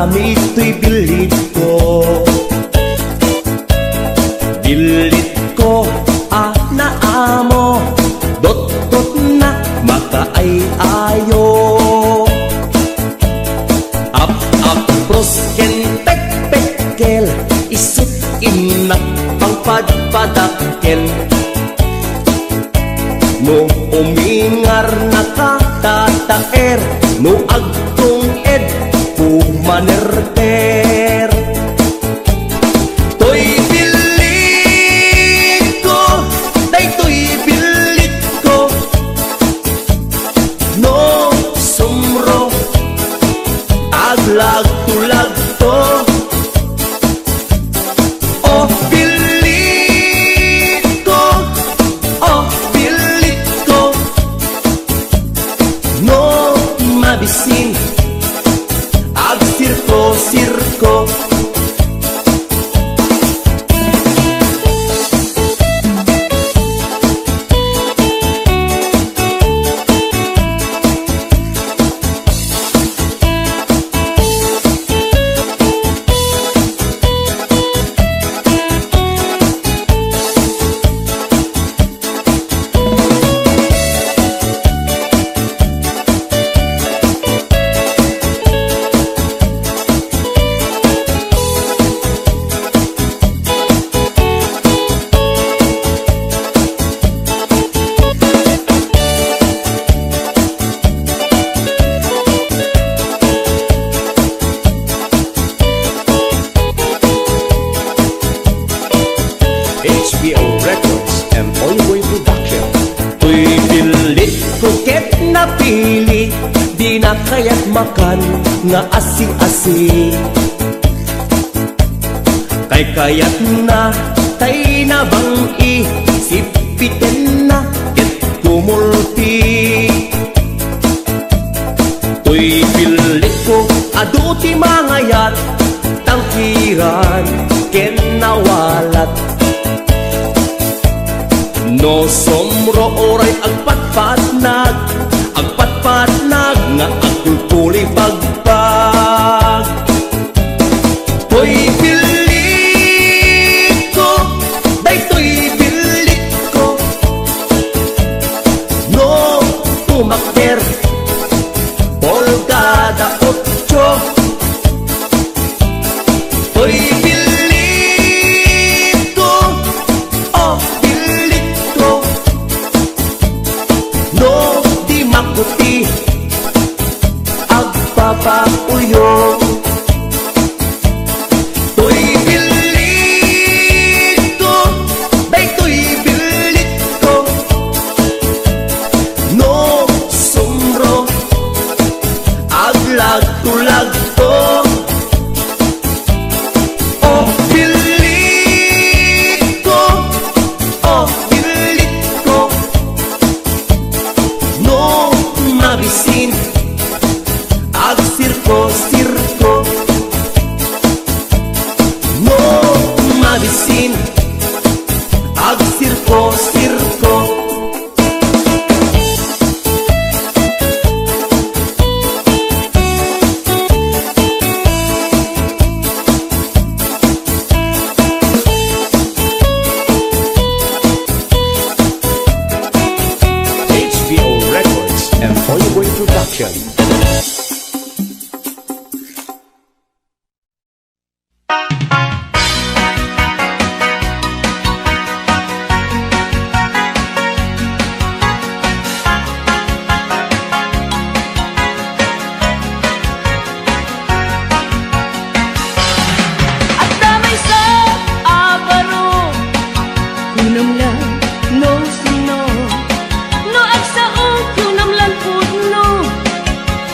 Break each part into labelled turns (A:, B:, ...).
A: Aramid to'y bilit ko. Bilit ko, na amo, dot-dot na makaay-ayo. Up-up, prosken, pek-pekel, isut inak ang padpadakkel. No umingar nakatataer, no agtong ed pumanerter. To'y bilit ko, day to'y bilit ko. No sumro, aglag tulag to. Oh bilit ko, oh bilit ko. No mabisin, ag sirko-sirko. HBO Records and Ongoing Production. To'y bilit ko ket napili, di na kaya't makan nga asi-asi. Kay kayat na, tay na bang isipiten na ket kumulti. To'y bilit ko, aduti mangayat, tangkiran ken nawalat. No somro oray agpatpatnag, agpatpatnag nga agpulpuli pagpag. To'y bilit ko, day to'y bilit ko. No tumakter, polgada 8. To'y bilit ko, oh bilit ko. No di makuti, agpapauyo. To'y bilit ko, day to'y bilit ko. No sumro, aglag tulag to. Oh bilit ko, oh bilit ko. No mabisin, ag sirko-sirko. No mabisin, ag sirko-sirko. HBO Records and Ongoing Production.
B: At damay sa abaro, kunam lang no sino. No agsaog kunam lang pudno,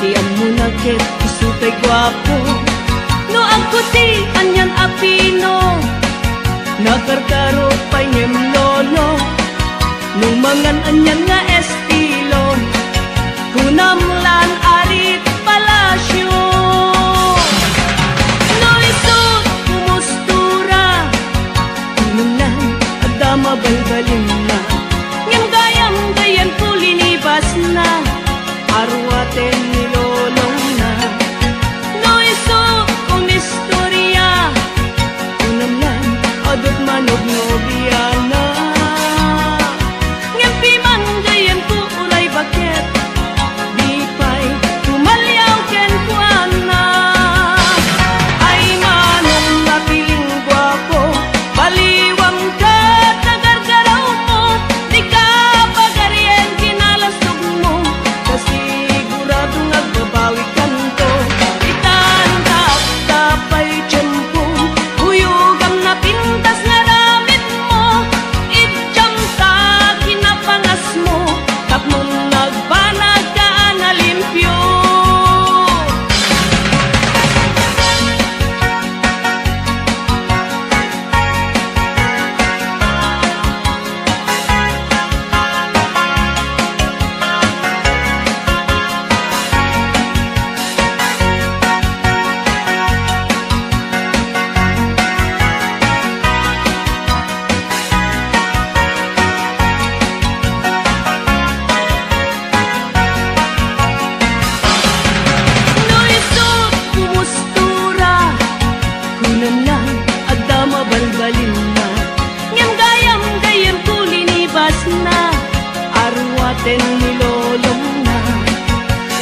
B: diyan mo na ket isutay gwapo. No ang puti anyan apino, nakarkaro pay niyem lolo. Nung mangan anyan nga estilo, kunam lan arit palasyo. No isut kumustura, kunam lang adama balbalin na. Ngem gayam gayan pulinibas na, arwaten nilolong na. No isut nobiyana. Ngem pi man gayem ko uray bakit di pa'y tumalyaw ken kuana. Ay manong napiling gwapo, baliwang ka tagargaraw mo, di ka pagaryen kinalastog mo, kasigurado nagbabawi kanto. Itanda tapay tiyempo, huyugam na pintas nga damit mo, idyam sa kinapangas mo, tapnon nagbanag ka na limpyo. Noisot kumustura, kunan lang agda mabalbalin na, ngem gayam gayem kulinibas na, arwaten nilolong na.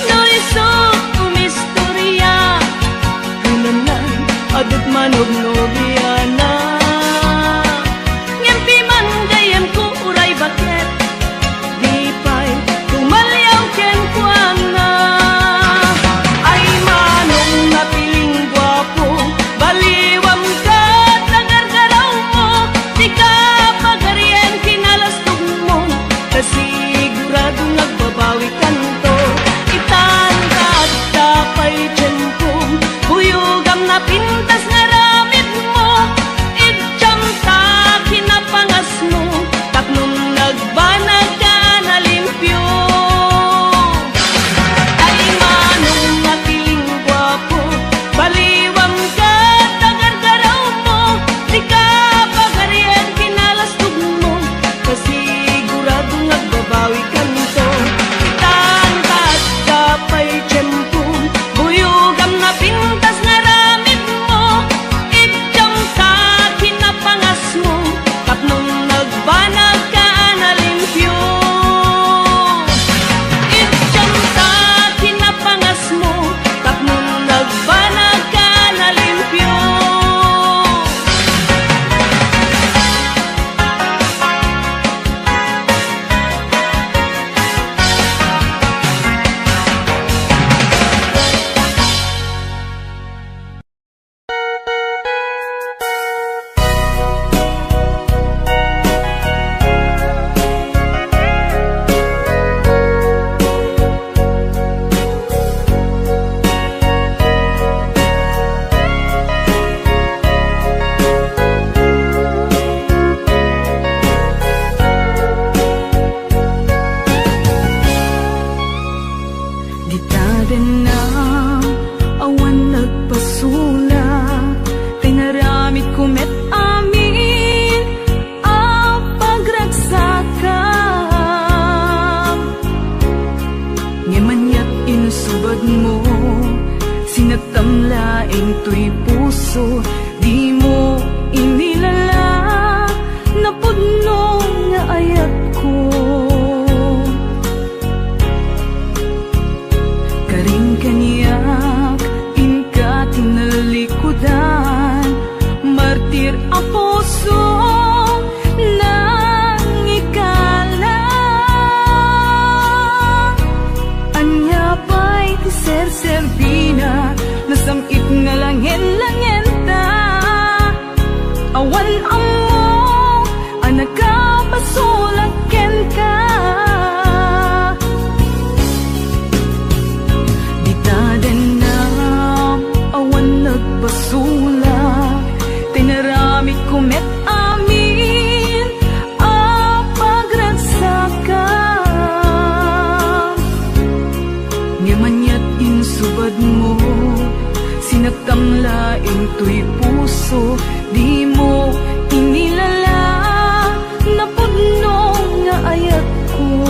B: Noisot kumistorya, kunan lang adut manog nobiyana. Ngem pi man gayem ko uray bakit di pa'y tumalyaw ken kuana. Ay manong napiling gwapo, baliwang ka tagargaraw mo, di ka pagaryen kinalastog mo, kasigurado nagbabawi kanto. Itanda at tapay tiyempo, huyugam na pintas nga ramit mo, idyam sa kinapangas mo, tapnon nagbanag ka na limpyo. Ay manong napiling gwapo, baliwang ka tagargaraw mo, di ka pagaryen kinalastog mo, kasigurado nagbabawi kanto. Itanda at tapay tiyempo, huyugam na pintas nga ramit mo, idyam sa kinapangas mo, tapnon nagbanag ka na limpyo. Idyam sa kinapangas mo, tapnon nagbanag ka na limpyo. Di taden na awan nagpasula, tinaramid kumet amin ang pagragsakan. Ngemanyat insubad mo, sinatamlaing to'y puso, di mo inilala, napudno nga ayat ko. Karing kanyak, inka tinalikudan, martir ang puso nang ikala. Anya pa'y tiser-servina, nasamit nga langin-langin ta. Awan ang mo, anak ka pasulagken ka. Basula, tinaramid kumet amin ang pagragsakan. Ngemanyat insubad mo, sinatamlaing to'y puso, di mo inilala, napudno nga ayat ko.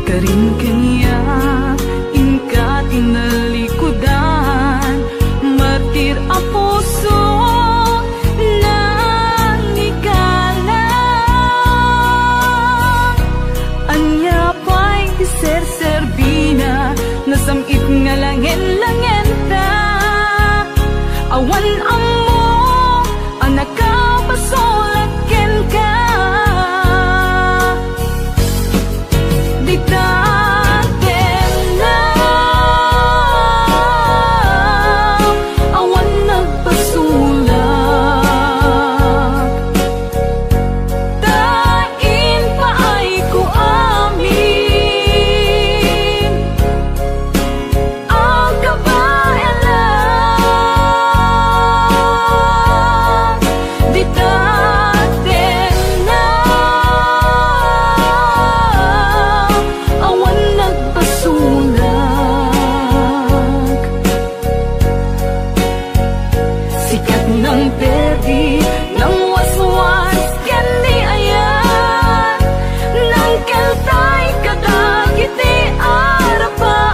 B: Karin kanya inalikudan, martir ang puso awan amo anak ka basulaken ka di daten na awan nagpasulak tain pa ay ko amin ang kabayanan di daten na awan nagpasulak sikat ng perdi ng waswas ken ni ayan ng keltay kadagiti arapaan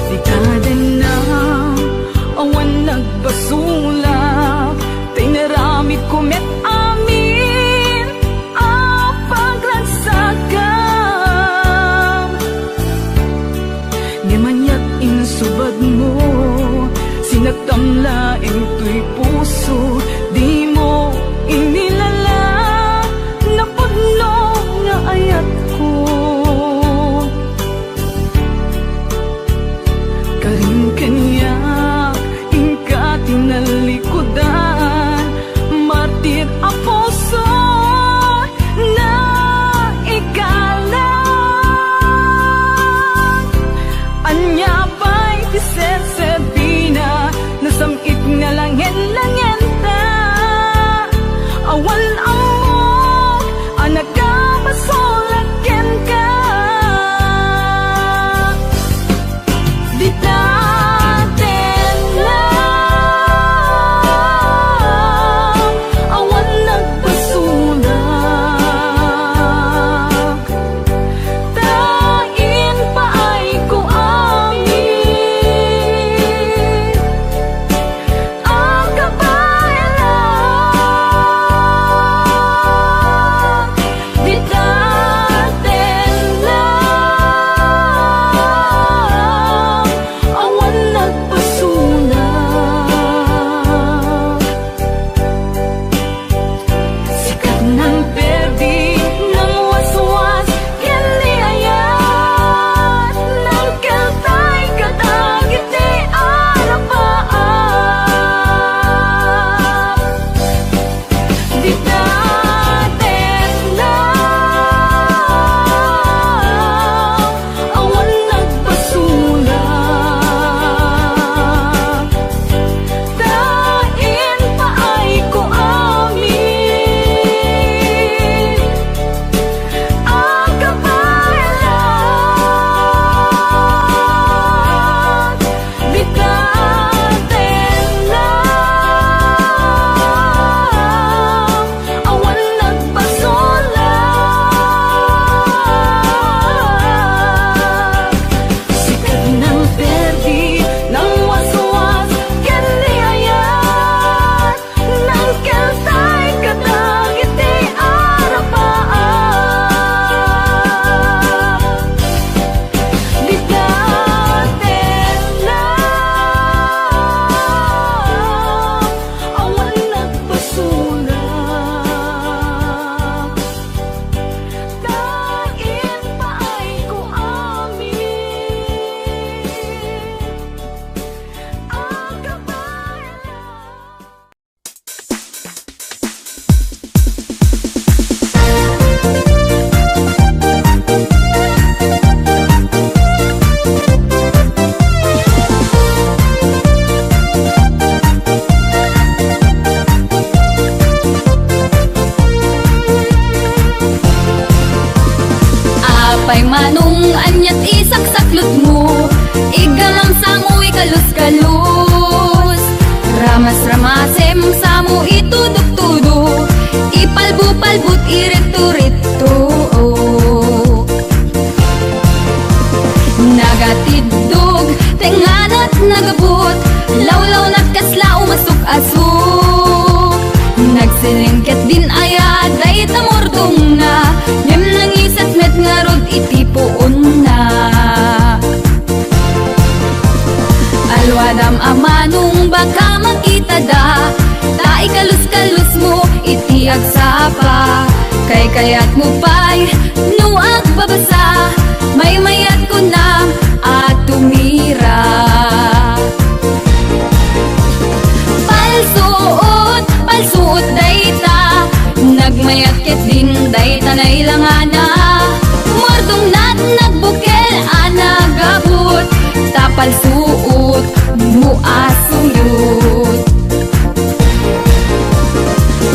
B: Dikaden na awan nagbasulak tinaramid ko met amin ang paglagsakam ngamanyak insubad mo sinagtamlaeng tuy puso di mo inilala napudno nga ayat ko karin kanya ingka tinalikudan martir a puso na ikalang anya ba'y tisersebina nasamit nga langen-langen ta Apay manong anyat isaksaklot mo, igamam sa mo ikalus-kalus. Ramas-ramasem sa mo itudok-tudok, ipalbu-palbut irito-rito. Nagatidog, tenganat nagabot, lawlaw na kasla umasok-asok. Nagsilingket din ayad ay tamordong na, yam nang isat met nga rod itipoon na. Alwadam amanong baka makita da, ta ikalus-kalus mo iti agsapa. Kay kayat mo pa'y nuag babasa, may mayat ko na at tumira. Palsuot, palsuot dayta, nagmayat ket din dayta na ilangana. Mordong nat nagbukel anagabot, tapalsuot muasuyot.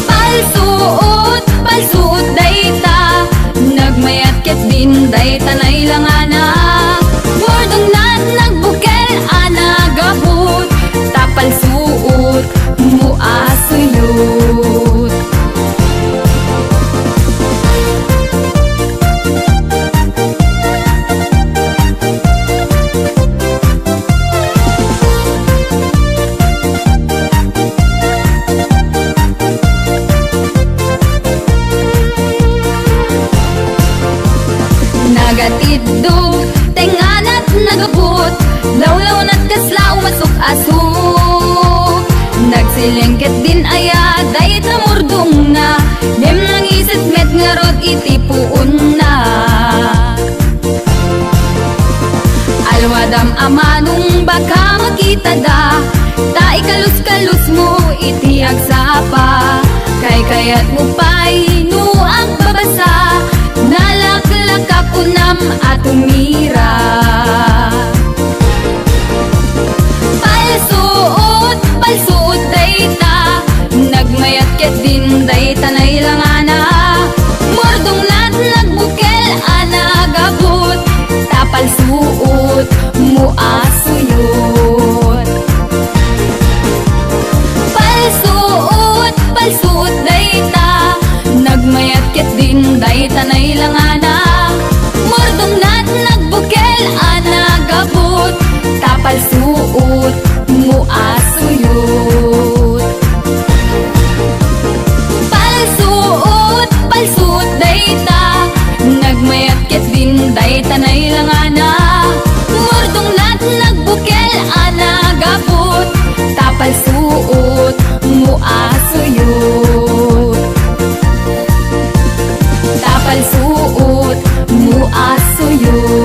B: Palsuot, palsuot dayta, nagmayat ket din dayta na ilangana. Mordong nat nagbukel anagabot, tapalsuot muasuyot. Nagatidog, tenganat nagabot, lawlaw na't kasla umasok-asok. Nagsilengket din ayad ay tamordong na, dem nang isit met nga rod itipuon na. Alwadam amanong baka makita da, ta ikalus-kalus mo iti agsapa. Kay kayat mo pa'y nuang babasa, nalaklak unam at tumira. Palsuot, palsuot dayta, nagmayat ket din dayta na ilangana. Mordong nat nagbukel anagabot, tapalsuot muasuyot. Palsuot, palsuot dayta, nagmayat ket din dayta na ilangana. Mordong nat nagbukel anagabot, tapalsuot muasuyot. Palsuot, palsuot dayta, nagmayat ket din dayta na ilangana. Mordong nat nagbukel anagabot, tapalsuot muasuyot. Tapalsuot muasuyot.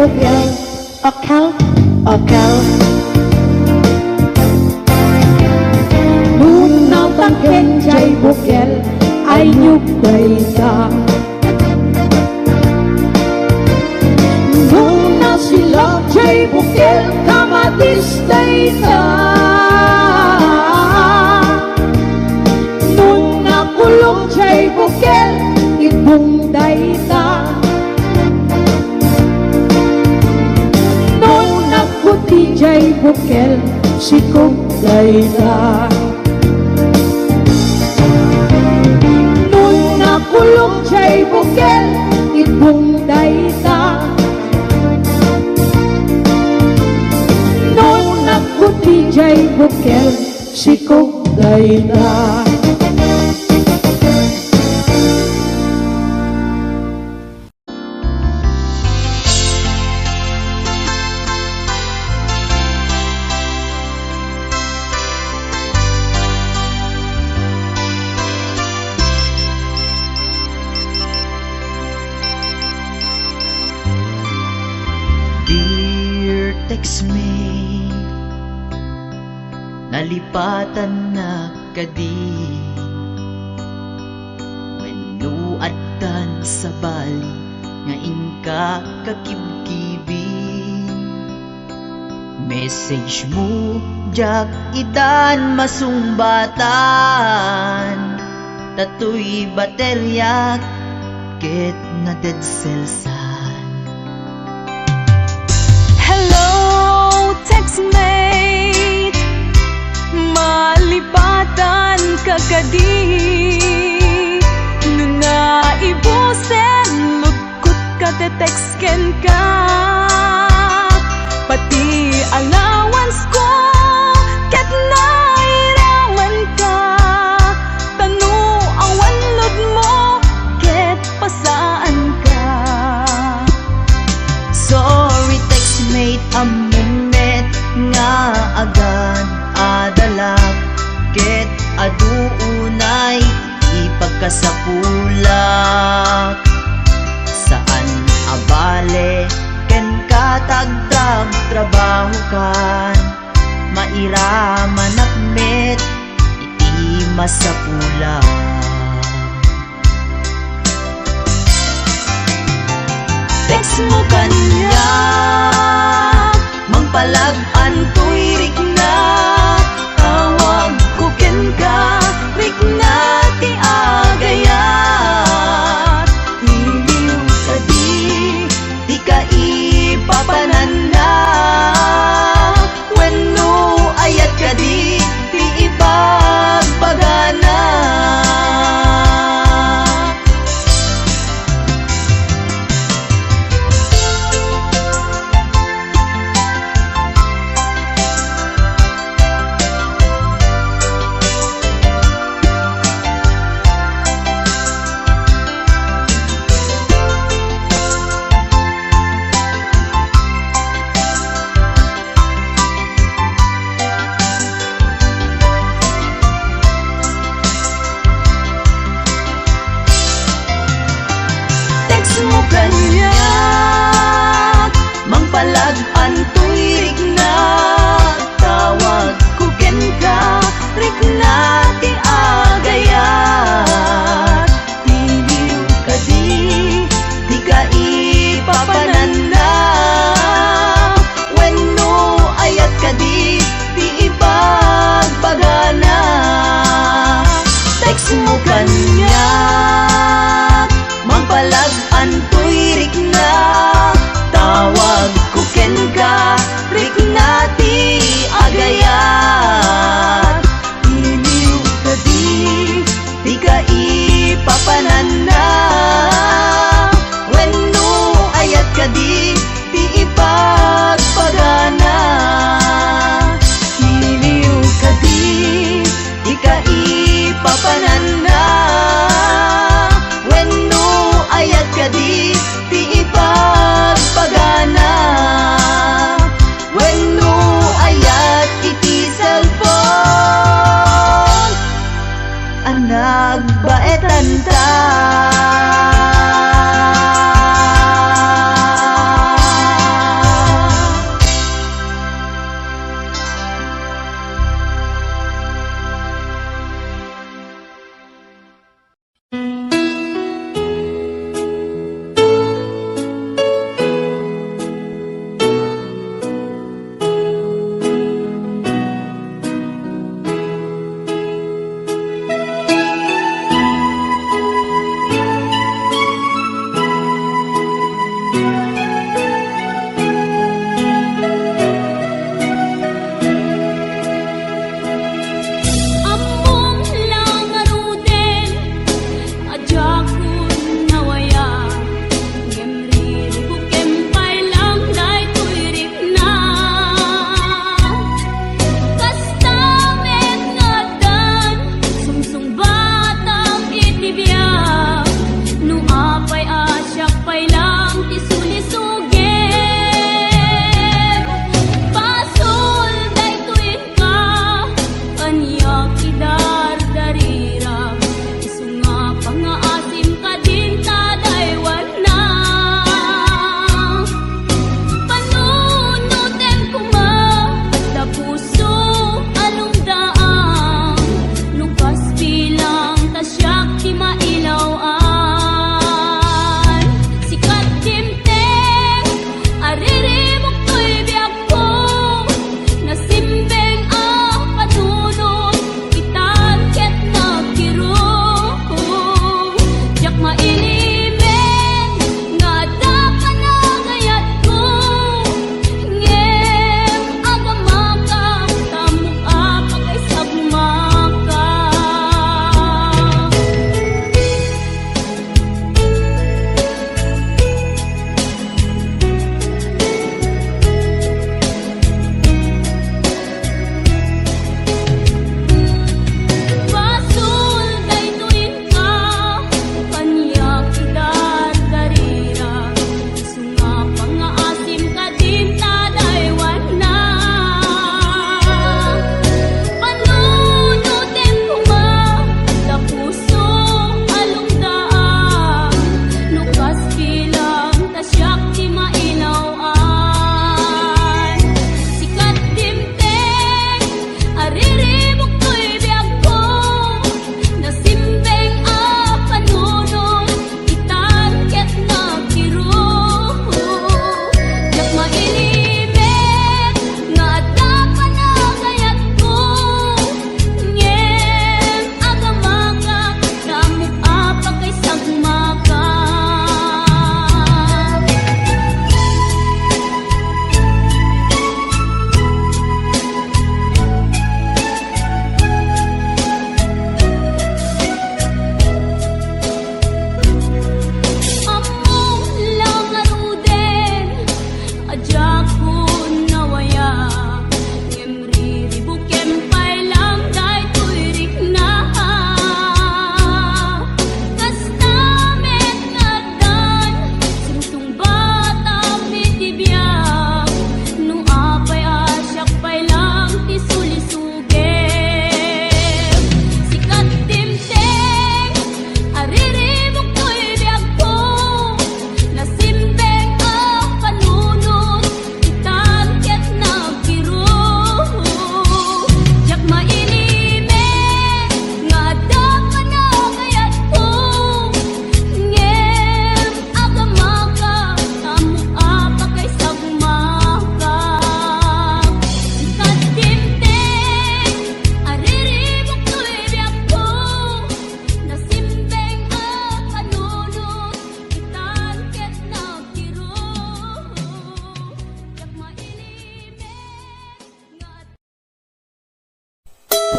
C: bugel, akal, akal. Nung tangken jay bugel, ay nyugay ka. Nung sila jay bugel, kamatistay na. Nung nakulong jay bugel, ibungday na. Nung nakuti jay bugel, sikugay na. Nung nakulong jay bugel, ibungday na. Nung nakuti jay bugel, sikugay na.
D: Dear textmate, nalipatan na kadi wenno addan sa bali nga inka kakibkibi. Message mo jak idan masumbatan, tatoy baterya ket na dead cells.
E: Hello, textmate, malipatan ka kadi. Nung naibusen, lugkot ka te-textken ka. Pati allowance ko, ket nairaman ka. Tanu awan lod mo, ket pasaan ka.
D: Sorry textmate, among net nga agad adalak, ket aduunay ipagkasapulak. Saan abale ken katagdag trabaho kan, mairaman akmet iti masapulak. Text mo kanya, mangpalag-an to'y rik na. Tawag ko ken ka, rik na ti agayat. Iliw ka di ka ipapanan na. Wenno ayat ka di ipagbagana. Mo kanya, mangpalag-an to'y rik na. Tawag ko ken ka, rik na ti agayat. Iliw ka di ka ipapanan na. Wenno ayat ka di ipagbagana. Text mo kanya, mangpalag-an to'y rik na. Tawag ko ken ka, rik na ti agayat. Iliw ka di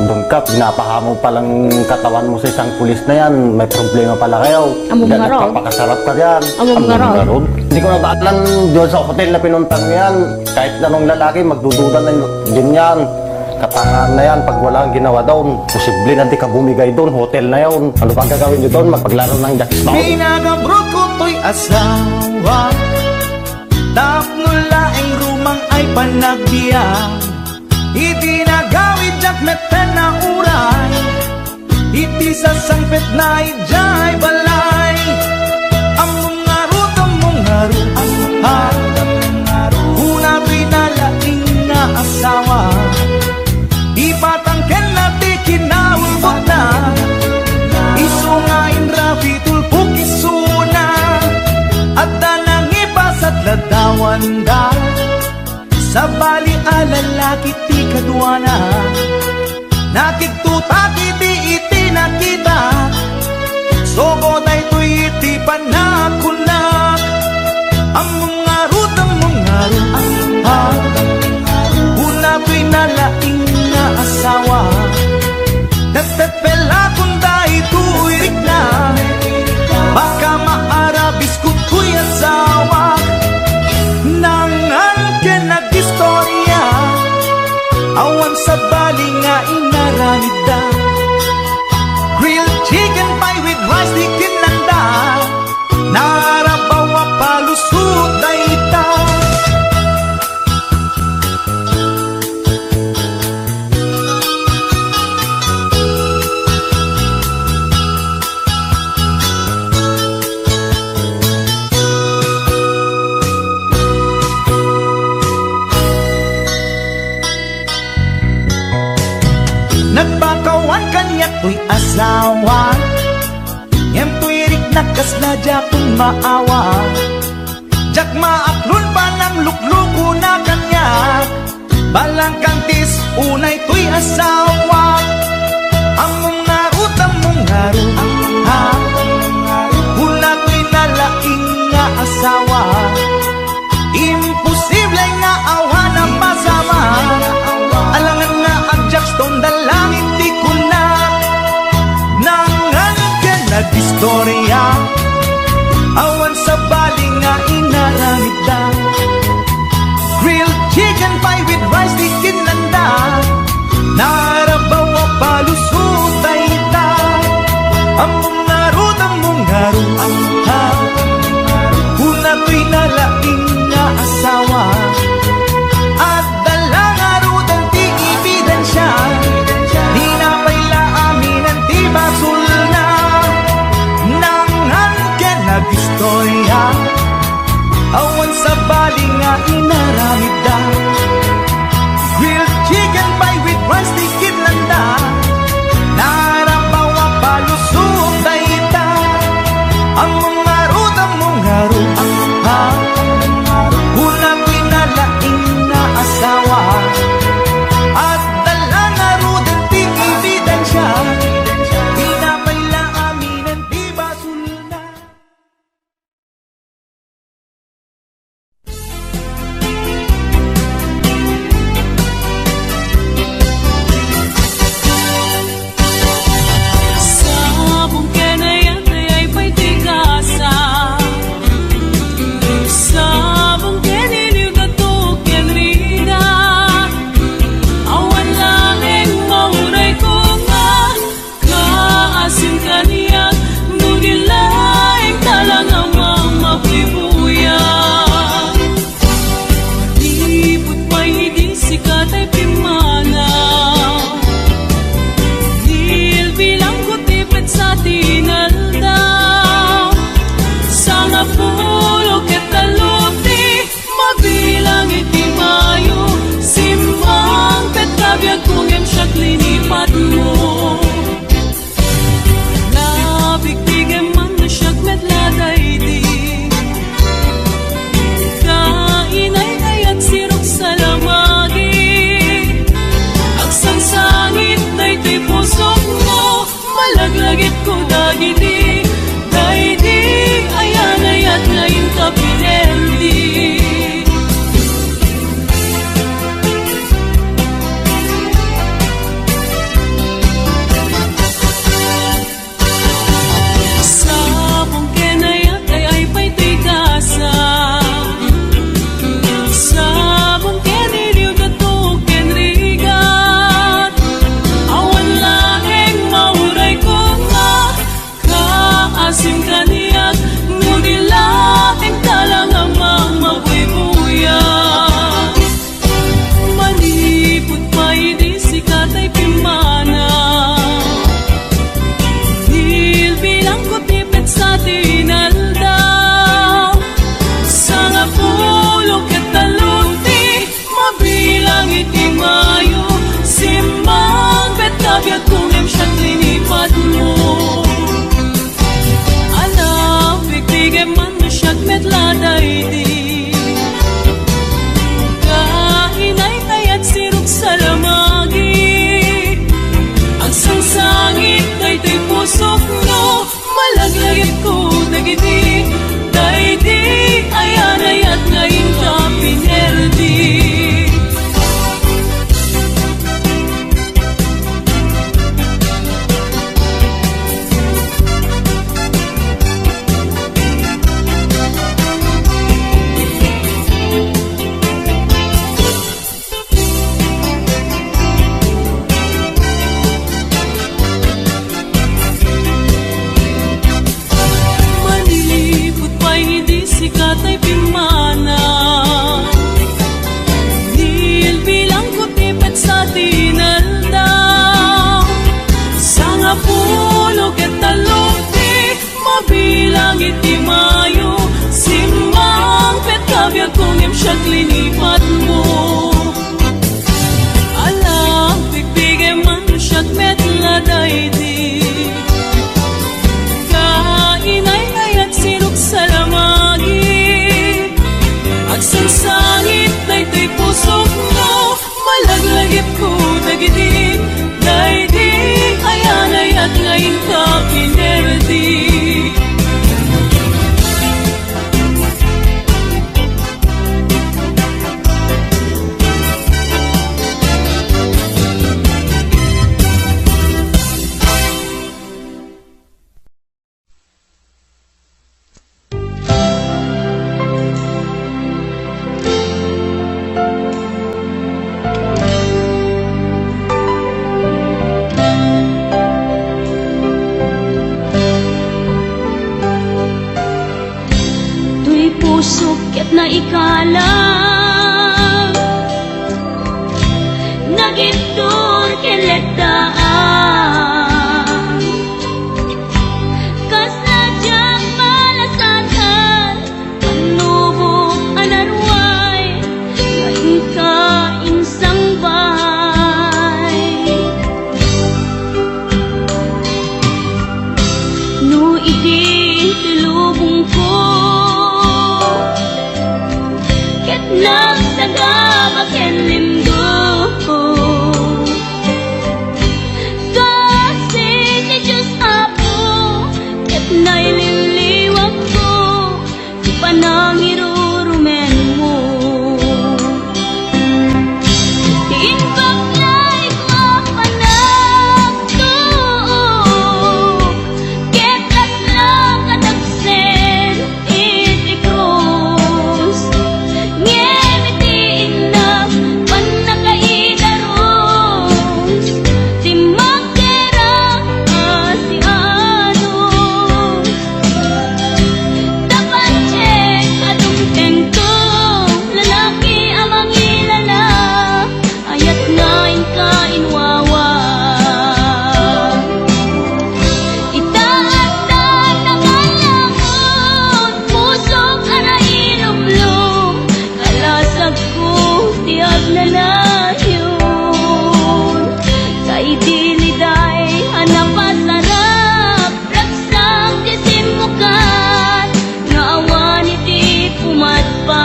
F: Bangkap, pinapahamo palang katawan mo sa isang pulis na yan. May problema pala kayo.
C: Among
F: Yan,
C: nga raw.
F: nagpapakasarap ka yan.
C: Among nga raw.
F: ron. Hindi ko nabaalan doon sa hotel na pinuntang yan. Kahit anong lalaki, magdududa na din yan. Katangahan na yan pag wala ang ginawa doon. Posible na di ka bumigay doon, hotel na yun. Ano pa gagawin nyo doon? Magpaglaro ng jackstone?
A: Pinagabrot ko to'y asawa, tapno laeng rumang ay panagbiya. Itinagawid jak meten na uray, iti sa sangpet na ijay balay. Among ngarut, una pinalaing na asawa, ipatangken na ti kinaulbot na, isungain rapi tulpuk isuna, at danang ipasat ladawan da, sa bali alalaki ti kadwana, nakiktuta iti nakita, sogo na ito'y iti panakunak. Among ngarut, una pinalaing na asawa, nagtepela kung dahil tuirik na, baka maarabis ko ko'y asawa. Nangan ka nag-istorya, awan sa bali nga inaramida, grilled chicken pie with rice di kinanda, narabaw a palusot na ita. Nagpakawan kanya to'y asawa, ngem to'y rik nakasladya kung maawa, jak maaklon pa ng lukluko na kanya, balang kantis unay to'y asawa. Among ngarut, una to'y nalaing nga asawa, imposible nga awa na masama, alangan nga ang jackstone dalangin di kuna, nangan ka nag-istorya, awan sa bali nga inaramid na, grilled chicken pie with rice di kinanda, narabaw a palusot ay ita. Among ngarut, una to'y nalaing nga asawa, at dalang arut ang ti ebidensya, di na paila amin ang ti basul na, nangan ka nag-istorya, awan sa bali nga inaramid da, grilled chicken pie with rice di kinanda, narabaw a palusot
B: na ikalang nagiptur keletaan kas nadyang malasatan panubok anarway ngayon ka insang bahay no idi lubong ko ket nagsagabak en limgo kasi ni Diyos Apo ket naililiwag ko si panangirurumen mo tiin baklay ko panagto ket laslang kadagsen iti krus ngemitiin na panakaidaros ti magkera si anos dapat check adong tengko lalaki amang ilala ayat ngayon ka inwawa itaatan na malamon pusok ana ilumlum kalasag ko tiyag na layon sa idiliday hanapasarap raksang tisimukan nga awan iti pumatpan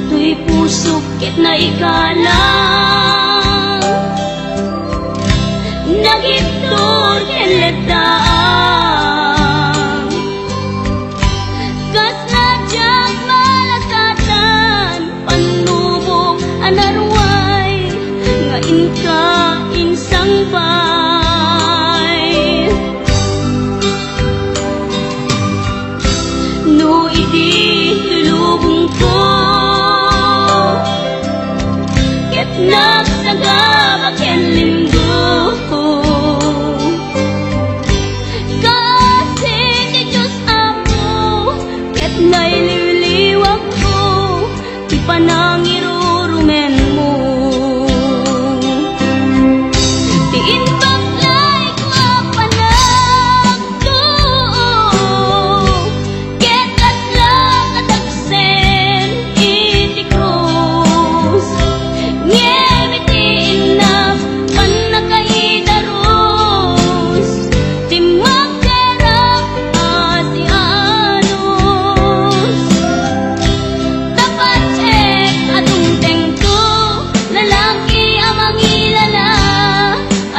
B: tuy pusok ket na ikalang nagiptur keletaan kas nadyang malasatan panubok anarway ngayon ka insang bay no idi lubong ko ket nagsagabak en linggo kasi ni Diyos Apo ket naililiwag ko ti panangirurumen mo tiin baklay ko panagto ket laslang kadagsen iti krus ngemitiin na panakaidaros ti magkera si anos dapat check adong tengko lalaki amang ilala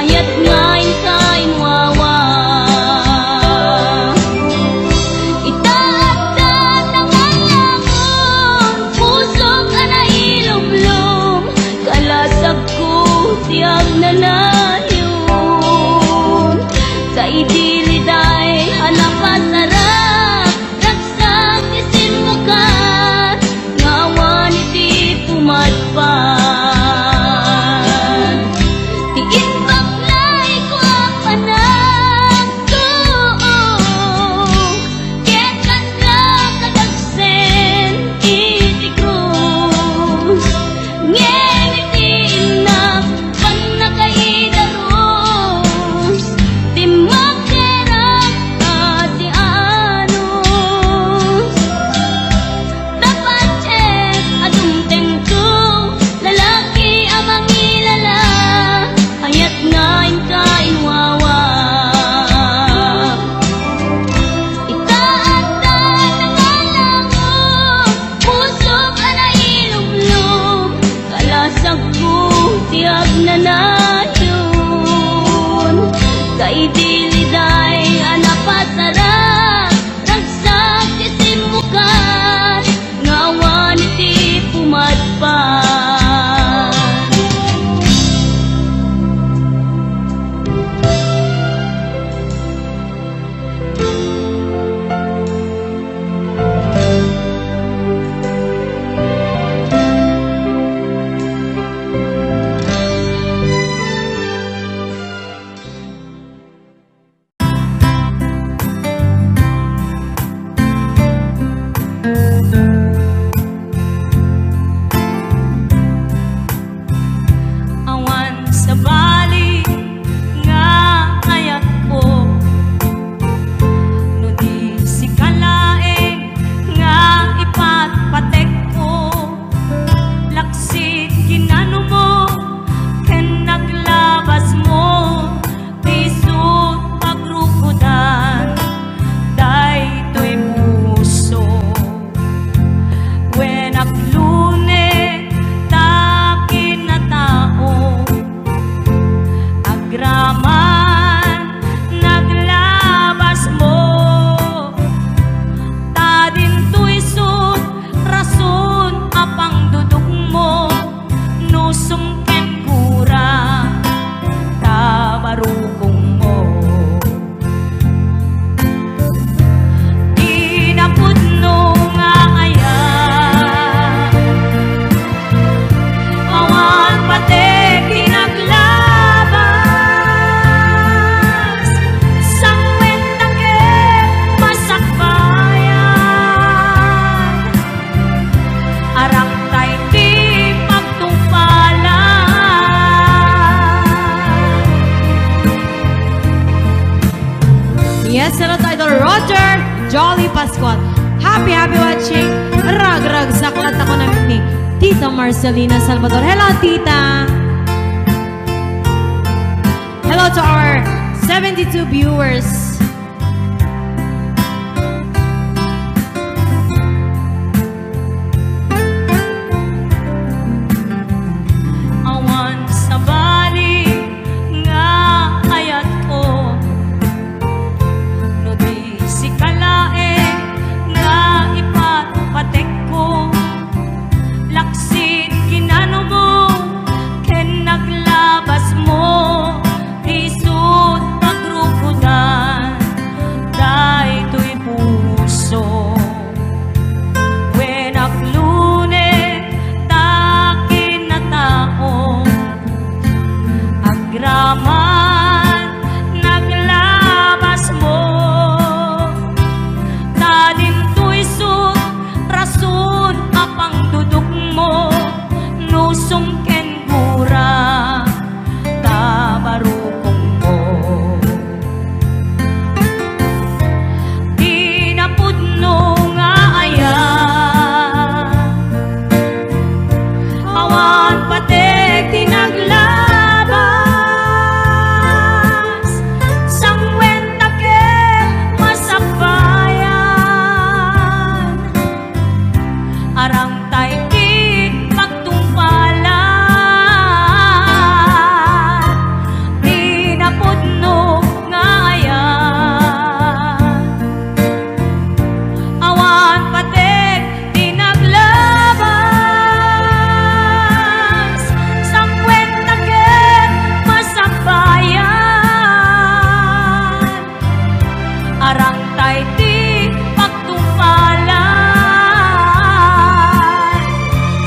B: ayat ngayon ka inwawa itaatan na malamon pusok ana ilumlum kalasag ko tiyag na layon sa idiliday hanapasarap raksang tisimukan nga awan iti pumatpan tiin baklay ko panagto ket laslang kadagsen iti krus ngemitiin na panakaidaros ti magkera si anos dapat check adong tengko lalaki amang ilala ayat ngayon ka inwawa itaatan na malamon pusok ana ilumlum kalasag ko tiyag na layon sa idiliday hanapasarap raksang tisimukan nga awan iti pumatpan
G: Pascual. Happy watching. Rag saklat ako ni Tita Marcelina Salvador. Hello, Tita. Hello to our 72 viewers.
E: Awan sa bali nga ayat ko, no di si kalae nga ipatupatek ko, laksit kinano mo ken naglabas mo, isut pagrukudan daytoy puso. When aklune takin na tao, agraman naglabas mo, talim to'y sut rason apang duduk mo, nusong ken gura tabarukong mo. Tinapudno nga ayan, awan patek tinaglabas, sangwenta ke masabayan, arang tay ti pagtungpalan. Tinapudno nga ayan, awan patek tinaglabas, sangwenta ke masabayan, arang tay ti pagtungpalan,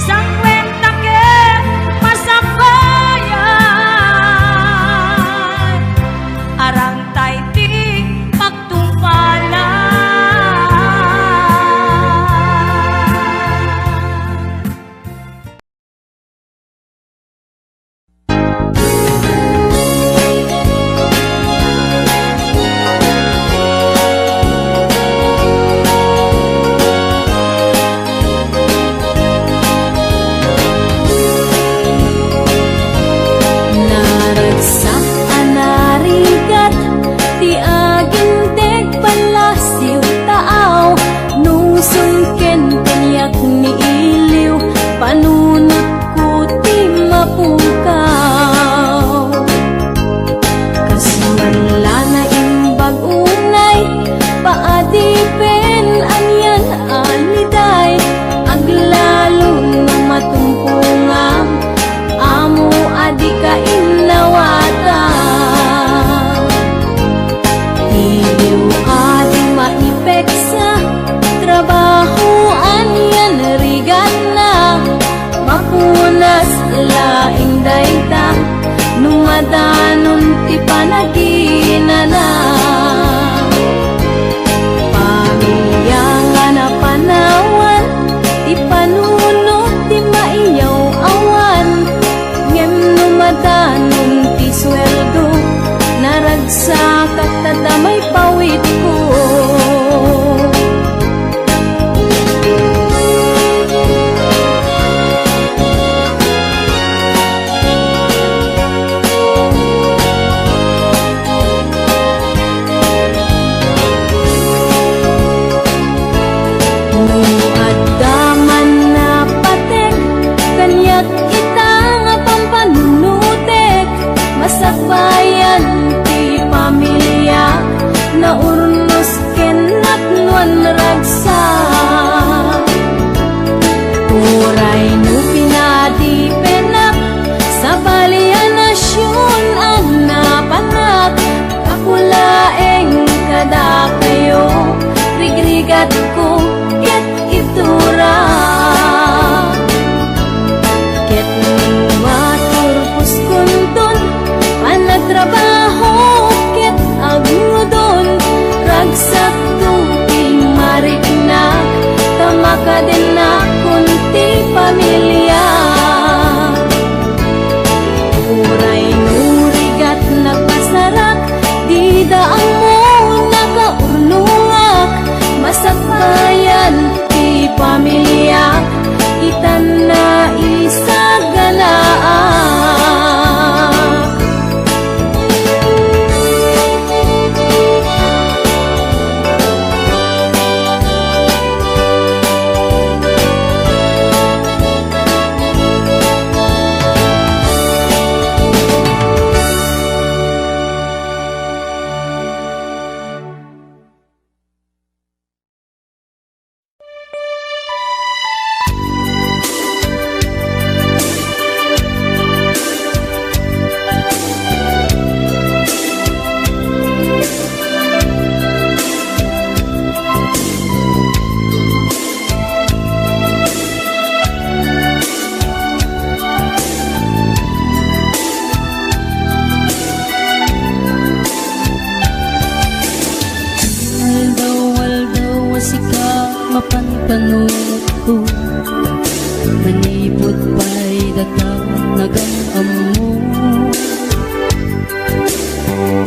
E: sangwenta ke masabayan, arang tay ti pagtungpalan.
B: Naragsak anarigat ti aginteg palasiw taaw, nusong ken kanyak ni iliw, panunot ko ti mapukaw. Kasmanla na imbag unay, paadipen anyan aliday, aglalong na matumpungam, amo adi ka inawata. Iliw adi maipeksa, trabaho anyan rigat na, mapunas laing dayta, numadanon ti panaginana. Pamilya nga na panawan, ti panunot ti maiyaw awan, ngem numadanon ti sweldo, naragsak at tadamay pawit ko. Nuadaman na patek, kanyak itang pampanunutek, masakbayan ti pamilya, na urnos kenat nuan ragsak. Uray no pinadipenak, sa balianasyon ang napanak, kakulaeng kada kayo, rigrigat ko ket itura. Ket maturpus kunton, panagtrabaho ket agudon, ragsak tuting mariknak, tamaka din na kunti pamilya. Uray nurigat nagpasarak, di daang mo nakaurnungak, masak
H: panunot ko, manipot pa'y datang nagamam mo.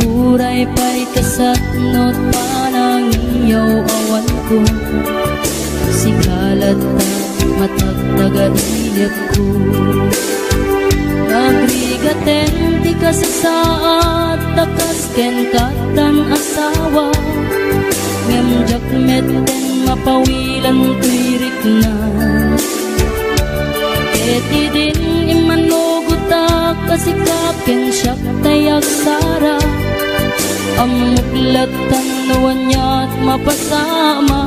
H: Uray pa'y kasatnot panang iyaw awan ko, sikalat na matagtaga-inip ko. Agrigaten ti ka sa saat, takas ken katan asawa, ngemjak meten mapawilan tuirik na. Eti din imanugutak kasikaken siyak tayak sara, amuklat tanuan niya't mapasama.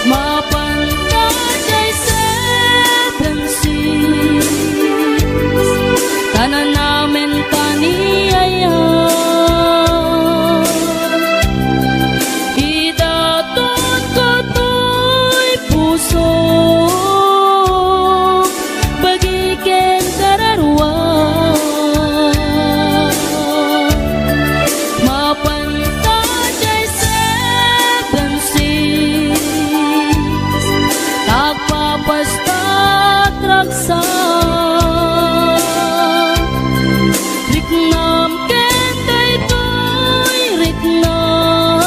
H: Mapantay seven seas, tanan namin taniyaya. Idaton ko to'y puso, bagiken kararwa. Mapantay seven seas, tagpapastat raksa. Riknam ken daytoy riknam,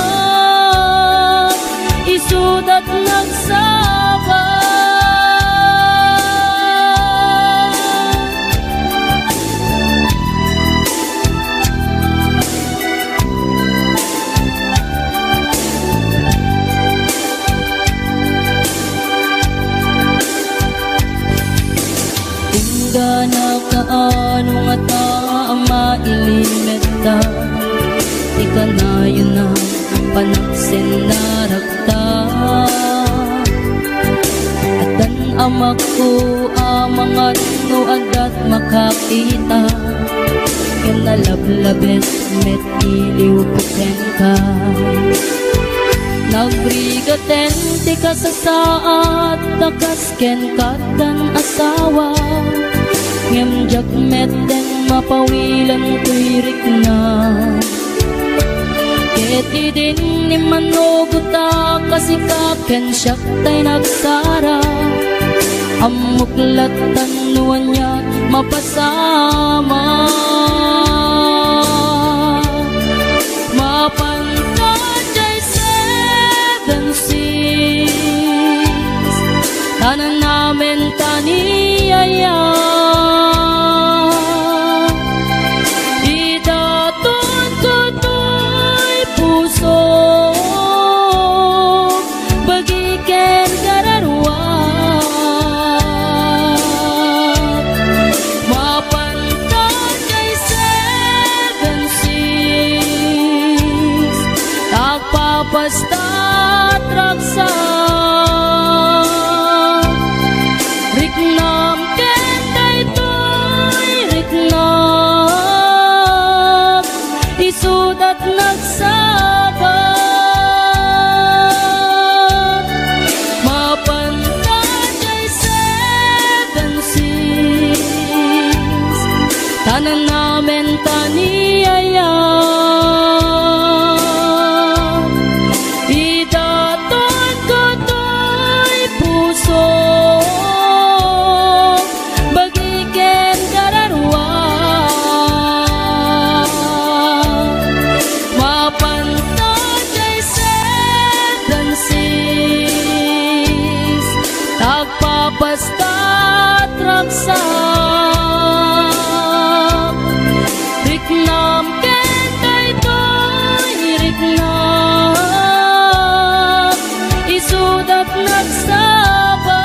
H: isudat nagsaba. Tingga na kaano nga taama ilimeta, ika na yun na panaksin na rakta. At dan amak ko amangan no adat makakita, ken nalablabes met iliw puken ka. Nagbrigaten ti ka sa saat, takas ken katan asawa, ngemjak meten mapawilan tuirik na. Eti din ni manuguta kasikaken siyak tay nagsara, amuklat tanuan niya mapasama. Mapantay seven seas, tanan namin taniyaya. Idaton ko to'y puso, bagiken kararwa. Mapantay seven seas, tagpapastat raksa. Riknam ken daytoy riknam, isudat nagsaba. Mapantay seven seas, tanan namin taniyaya. Idaton ko to'y puso, bagiken kararwa. Mapantay seven seas, tagpapastat raksa. Riknam ken daytoy riknam, isudat nagsaba.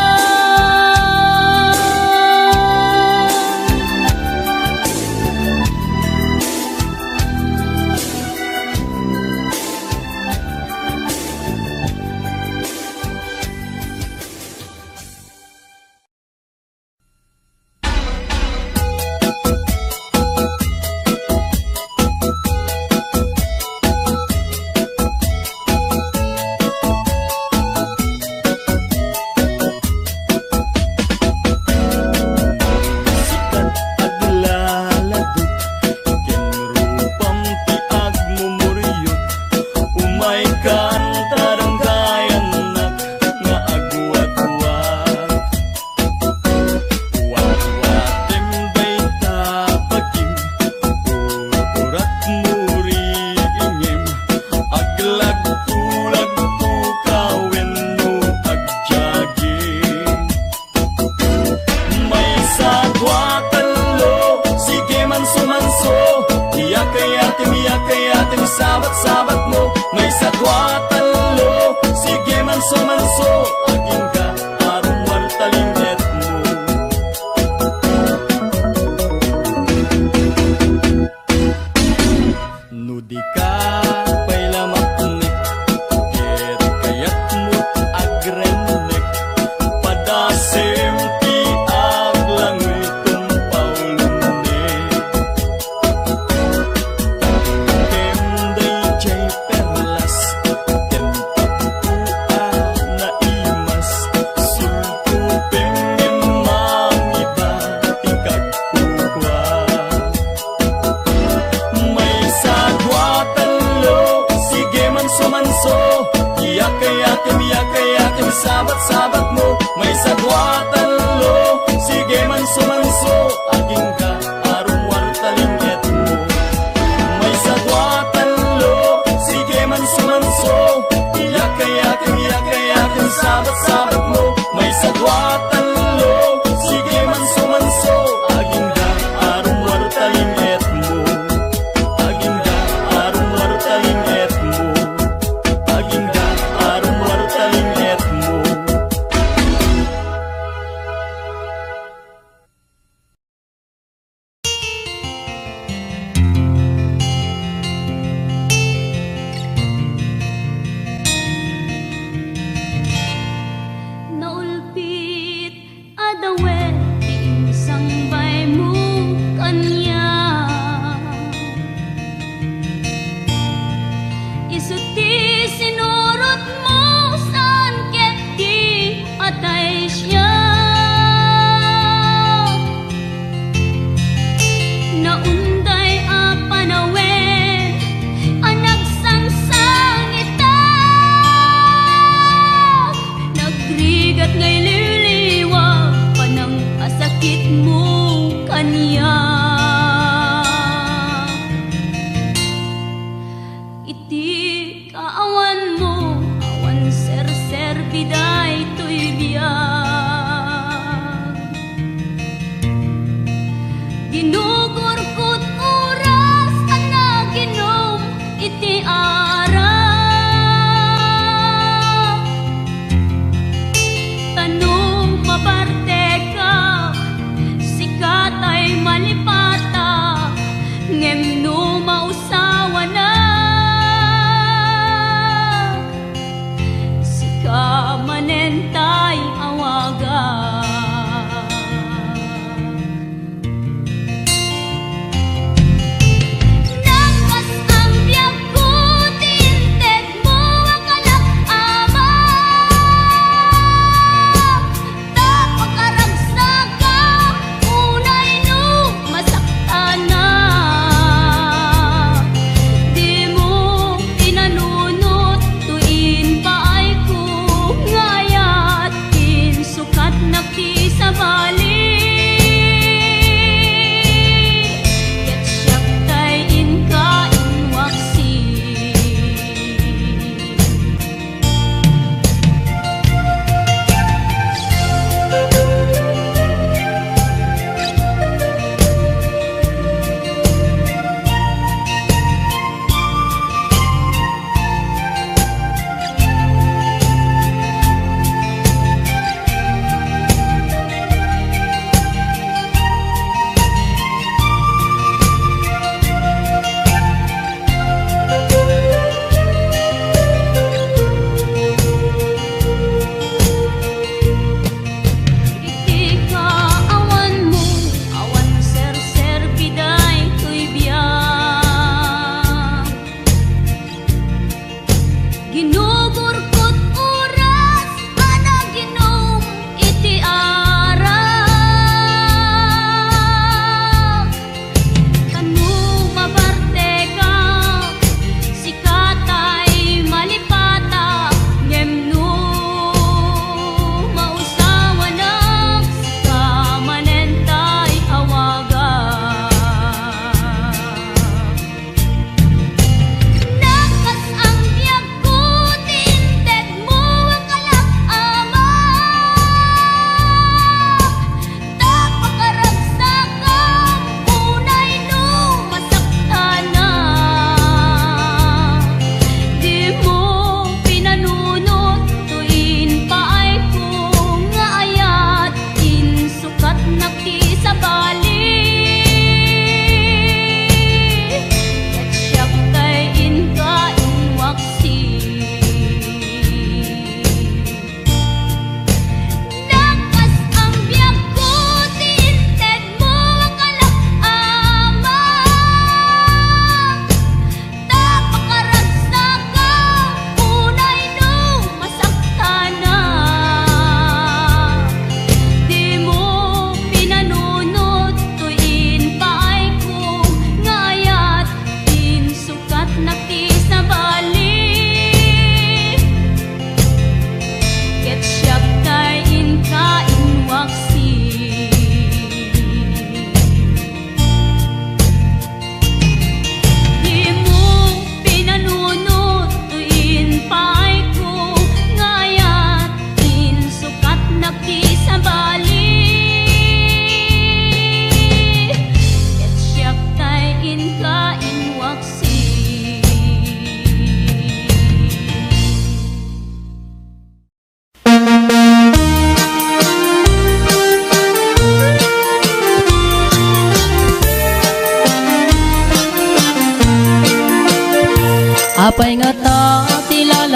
I: Ulag tukawin mo agjagin. May sagwa talo, sige manso-manso. Iyak-ayatim, sabat-sabat mo. May sagwa talo, sige manso-manso. Aging ka, arong wartalinget mo. Nudi ka, pa'y lamaknik. Ket kayat mo't agrenek. Padasim ti aglangoy tumpaw lunik. Kenday jay perlas, ken tapua na imas. Sultupeng mangiba, tikag ukwa. May sagwa talo, sige manso-manso. Iyak-ayatim, sabat-sabat mo. May sagwa talo, sige manso-manso. Aging ka, arong wartalinget mo. May sagwa talo, sige manso-manso. Iyak-ayatim, sabat-sabat mo. May sagwa talo, sige manso-manso. Aging ka, arong wartalinget mo. Aging ka, arong wartalinget mo. Aging ka, arong wartalinget mo.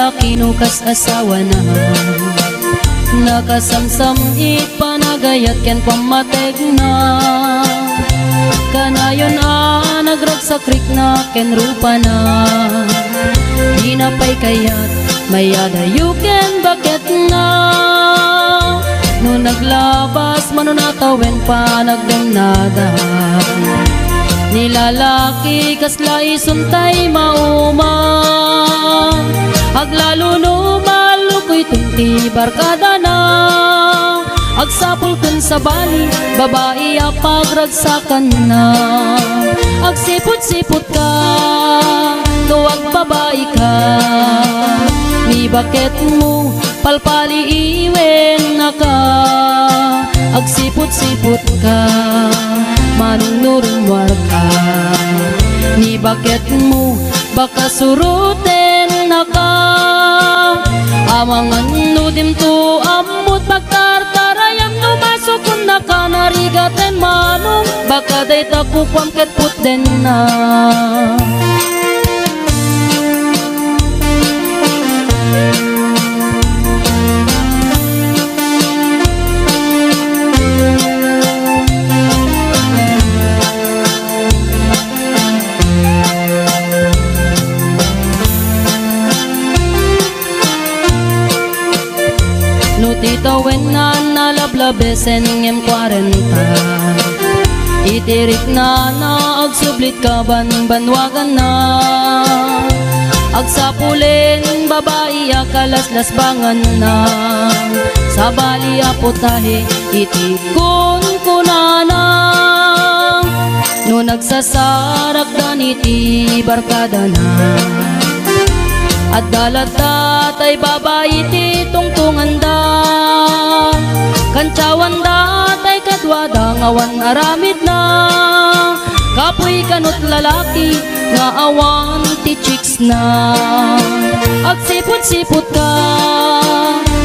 H: lalaki no kas asawa na. Nakasamsam ipanagayat ken pamateg na. Kanayon nagragsakrik na ken rupa na. Di na pay kayat mayadayo ken bakit na. No naglabas manunatawen pa nagdemnada. Nilalaki kasla isuntay mauma. Aglalo no malukoy tunti barkada na. Agsapul kun sa bali, babae pagragsakan na. Agsipot-sipot ka, tuwag babae ka. Ni bakit mo palpali iwen na ka. Agsipot-sipot ka, manunurumwar ka. Ni bakit mo baka suruten na ka. Amangan nudim to amut pagtartarayam no masukun na ka narigaten manong baka day takukwam ket puten na. Titawen na nalablabesen ngem 40. Itirik na agsublit ka banwagan na. Agsapulin babae kalaslas bangan na. Sa bali aputahe itikon kunana. No nagsasarak daniti barkada na. At dalata tay babae ti tungtungan da. Kantsawan da tay kadwada ngawan aramid na. Kapoy kanot lalaki nga awan ti chicks na. Agsipot-sipot ka,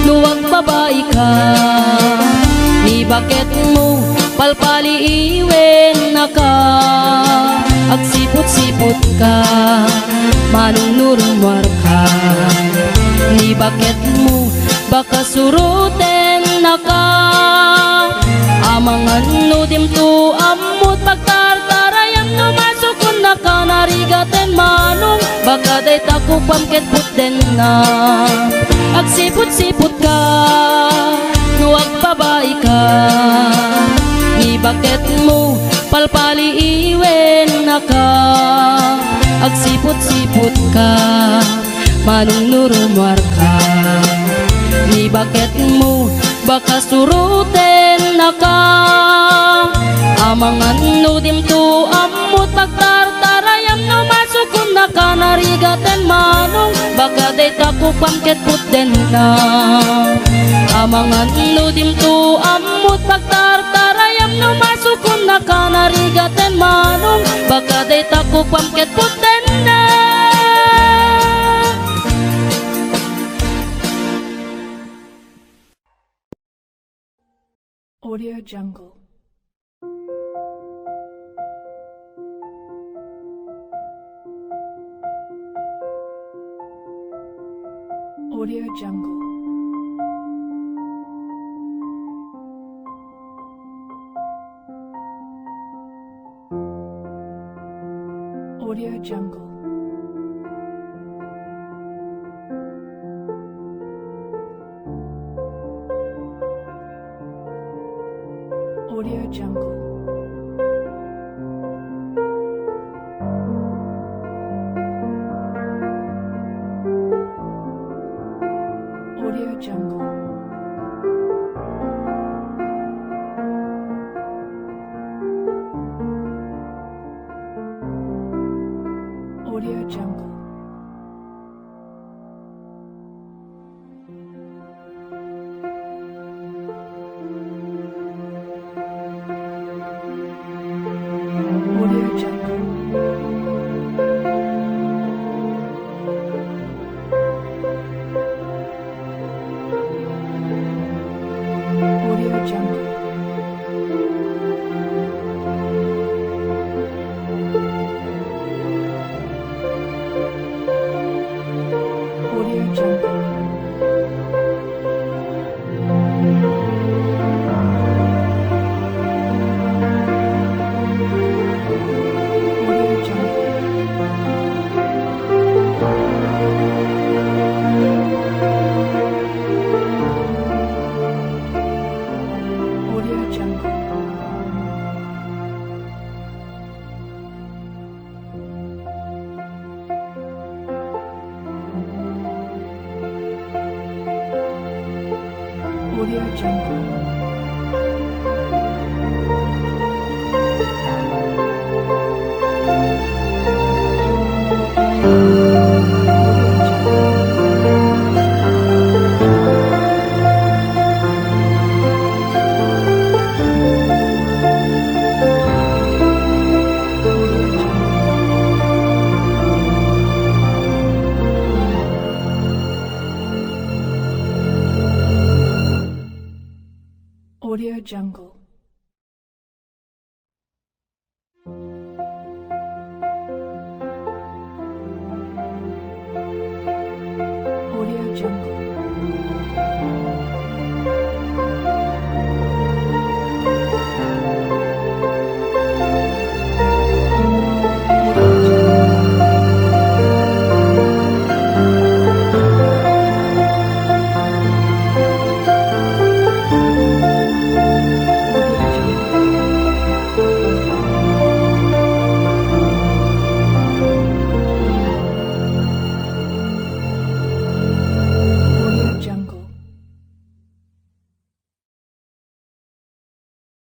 H: luwag babae ka. Ni bakit mo palpali iwen na ka. Agsipot-sipot ka, manunurumwar ka. Ni bakit mo baka suruten na ka. Amangan nudim to amut pagtartarayam no masukun na ka narigaten manong baka day takupam ket puten na. Agsipot-sipot ka, nuwag babae ka. Ni bakit mo palpali iwen na ka. Agsipot-sipot ka, manunurumwar ka. Ni bakit mo baka suruten na ka. Amangan nudim to amut pagtartarayam no masukun na ka narigaten manong baka day takupam ket puten na. Amangan nudim to amut pagtartarayam no masukun na ka narigaten manong baka day takupam ket puten na.
J: Audio Jungle. Audio Jungle. Audio Jungle. Audio Jungle. Audio Jungle. Audio Jungle. Audio Jungle. Audio Jungle. Audio Jungle. Audio Jungle.